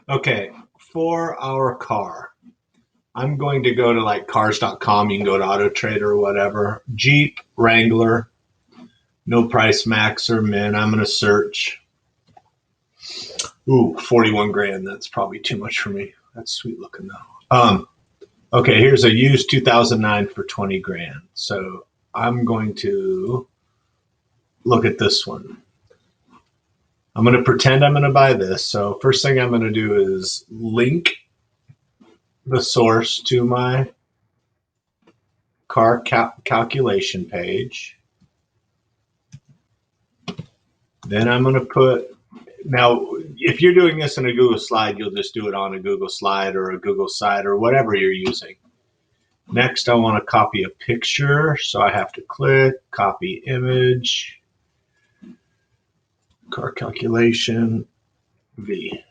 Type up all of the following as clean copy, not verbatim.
Okay, for our car, I'm going to go to like cars.com. You can go to Auto Trader or whatever. Jeep Wrangler, no price max or min. I'm going to search. Ooh, 41 grand. That's probably too much for me. That's sweet looking though. Okay, here's a used 2009 for 20 grand. So I'm going to look at this one. I'm going to pretend I'm going to buy this. So first thing I'm going to do is link the source to my car calculation page. Then I'm going to put, now, if you're doing this in a Google slide, you'll just do it on a Google slide or a Google site or whatever you're using. Next, I want to copy a picture. So I have to click, copy image, car calculation, V.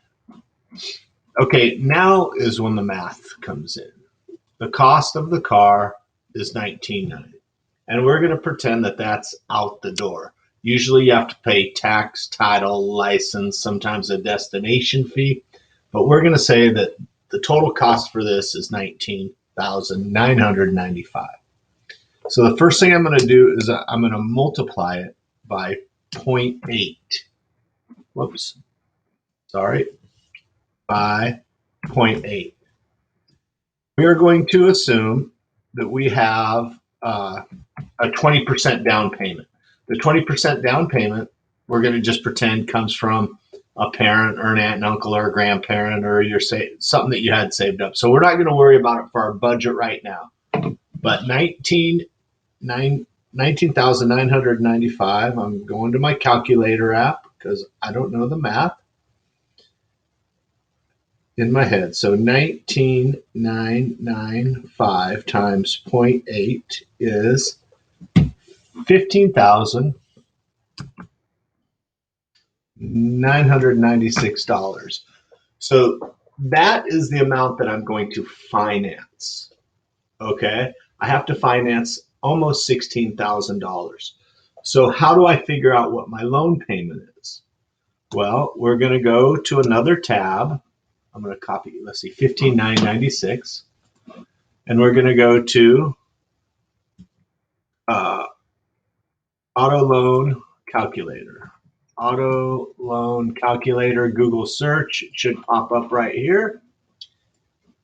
Okay, now is when the math comes in. The cost of the car is $19,900. And we're going to pretend that that's out the door. Usually you have to pay tax, title, license, sometimes a destination fee. But we're going to say that the total cost for this is $19,995. So the first thing I'm going to do is I'm going to multiply it by 0.8. Whoops. Sorry. By 0.8. We are going to assume that we have a 20% down payment. The 20% down payment, we're going to just pretend comes from a parent or an aunt and uncle or a grandparent or something that you had saved up. So we're not going to worry about it for our budget right now. But 19,995, I'm going to my calculator app because I don't know the math in my head. So 19,995 times 0.8 is $15,996. So that is the amount that I'm going to finance. Okay. I have to finance almost $16,000. So how do I figure out what my loan payment is? Well, we're going to go to another tab. I'm going to copy, let's see, 15,996. And we're going to go to auto loan calculator. Auto loan calculator, Google search. It should pop up right here.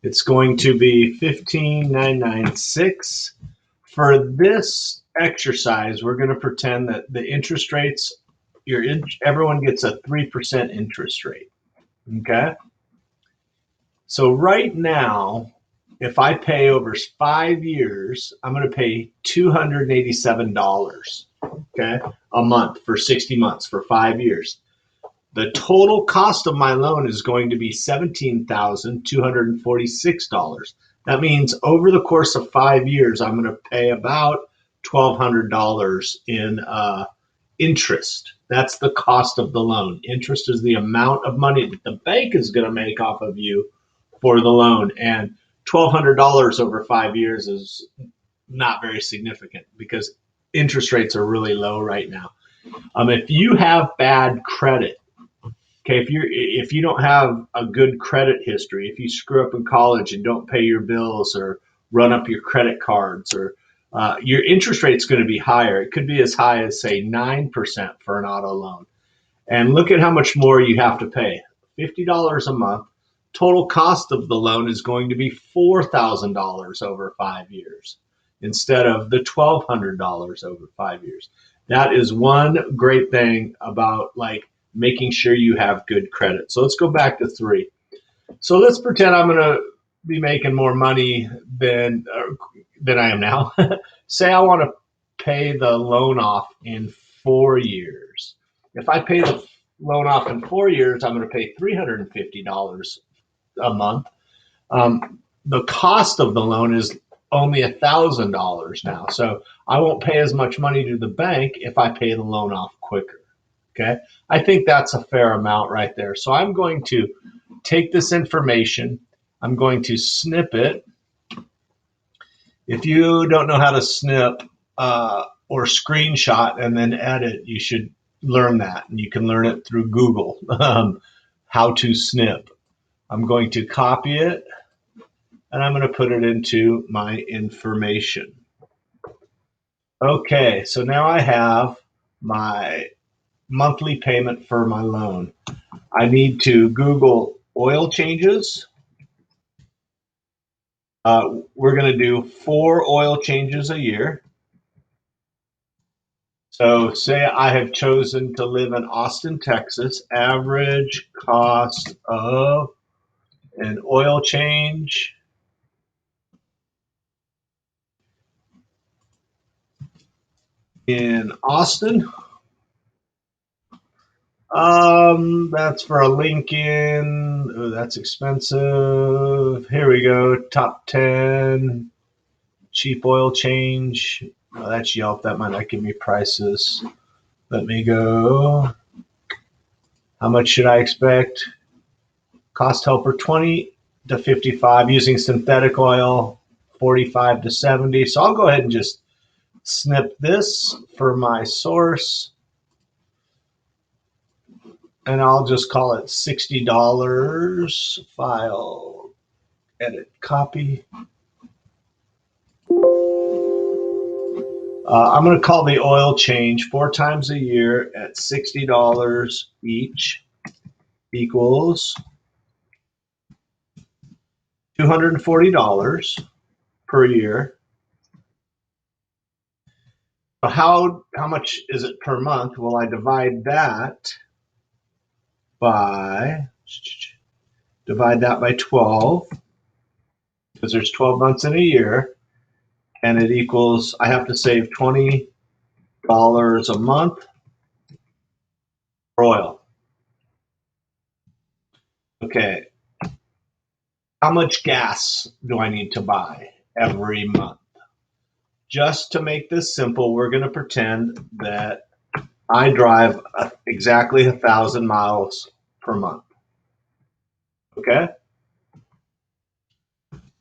It's going to be 15,996. For this exercise, we're going to pretend that the interest rates, everyone gets a 3% interest rate. Okay. So right now, if I pay over 5 years, I'm going to pay $287, okay, a month for 60 months for 5 years. The total cost of my loan is going to be $17,246. That means over the course of 5 years, I'm going to pay about $1,200 in interest. That's the cost of the loan. Interest is the amount of money that the bank is going to make off of you for the loan. And $1,200 over 5 years is not very significant because interest rates are really low right now. If you have bad credit, okay, if you don't have a good credit history, if you screw up in college and don't pay your bills or run up your credit cards, or your interest rate's going to be higher. It could be as high as, say, 9% for an auto loan. And look at how much more you have to pay. $50 a month. Total cost of the loan is going to be $4,000 over 5 years instead of the $1,200 over 5 years. That is one great thing about making sure you have good credit. So let's go back to 3. So let's pretend I'm going to be making more money than I am now. Say I want to pay the loan off in 4 years. If I pay the loan off in 4 years, I'm going to pay $350 a month. The cost of the loan is only $1,000 now. So I won't pay as much money to the bank if I pay the loan off quicker. Okay. I think that's a fair amount right there. So I'm going to take this information. I'm going to snip it. If you don't know how to snip or screenshot and then edit, you should learn that. And you can learn it through Google, how to snip. I'm going to copy it and I'm going to put it into my information. Okay, so now I have my monthly payment for my loan. I need to Google oil changes. We're going to do 4 oil changes a year. So say I have chosen to live in Austin, Texas. Average cost of an oil change in Austin. That's for a Lincoln. Oh, that's expensive. Here we go. Top 10 cheap oil change. Oh, that's Yelp. That might not give me prices. Let me go. How much should I expect? Cost helper 20 to 55 using synthetic oil, 45 to 70. So I'll go ahead and just snip this for my source. And I'll just call it $60. File, edit, copy. I'm going to call the oil change 4 times a year at $60 each equals $240 per year. How much is it per month? Well, I divide that by 12 because there's 12 months in a year, and it equals, I have to save $20 a month for oil. Okay, how much gas do I need to buy every month? Just to make this simple, we're going to pretend that I drive exactly 1,000 miles per month. Okay?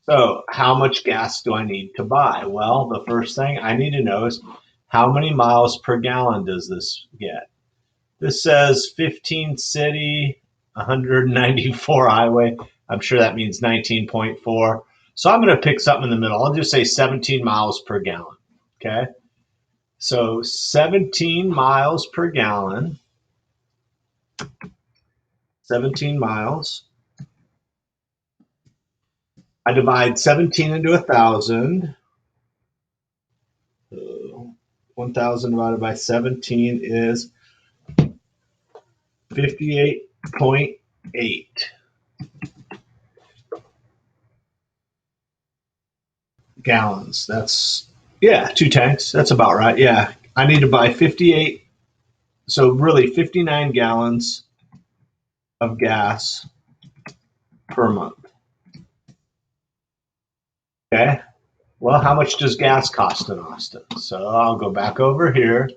So how much gas do I need to buy? Well, the first thing I need to know is how many miles per gallon does this get? This says 15 city, 194 highway. I'm sure that means 19.4. So I'm going to pick something in the middle. I'll just say 17 miles per gallon. Okay? So 17 miles per gallon. 17 miles. I divide 17 into 1,000. 1,000 divided by 17 is 58.8 gallons. That's, yeah, 2 tanks. That's about right. Yeah. I need to buy 58. So really 59 gallons of gas per month. Okay. Well, how much does gas cost in Austin? So I'll go back over here.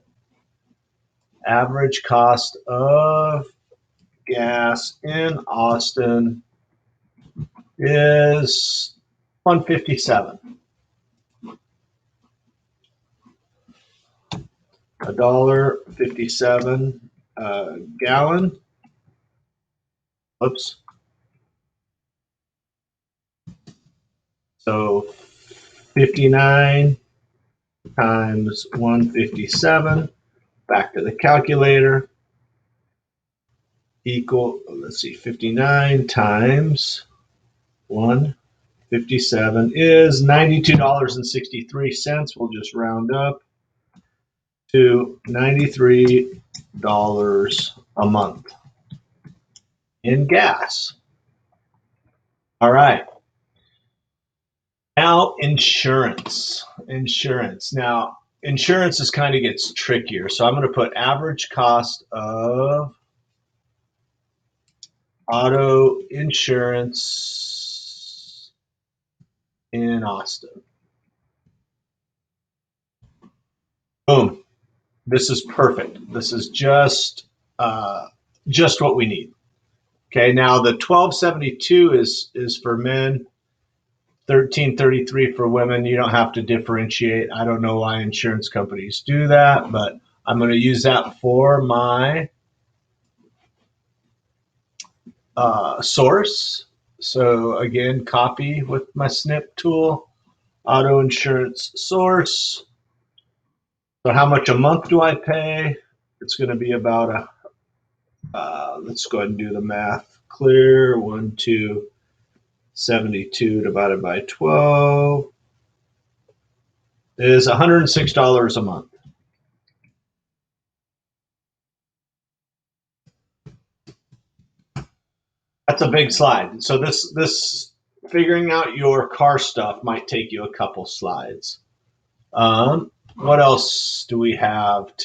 Average cost of gas in Austin is $1.57. $1.57 a gallon. Oops. So 59 times 157, back to the calculator, equal, let's see, 59 times 157 is $92.63. We'll just round up to $93 a month in gas. All right. Now, insurance. Now, insurance is kind of gets trickier. So I'm going to put average cost of auto insurance in Austin. Boom. This is perfect. This is just what we need. Okay. Now the 1272 is for men. 1333 for women. You don't have to differentiate. I don't know why insurance companies do that, but I'm going to use that for my source. So again, copy with my snip tool, auto insurance source. So how much a month do I pay? It's going to be about let's go ahead and do the math. Clear, 72 divided by 12 is $106 a month. That's a big slide. So this figuring out your car stuff might take you a couple slides. What else do we have to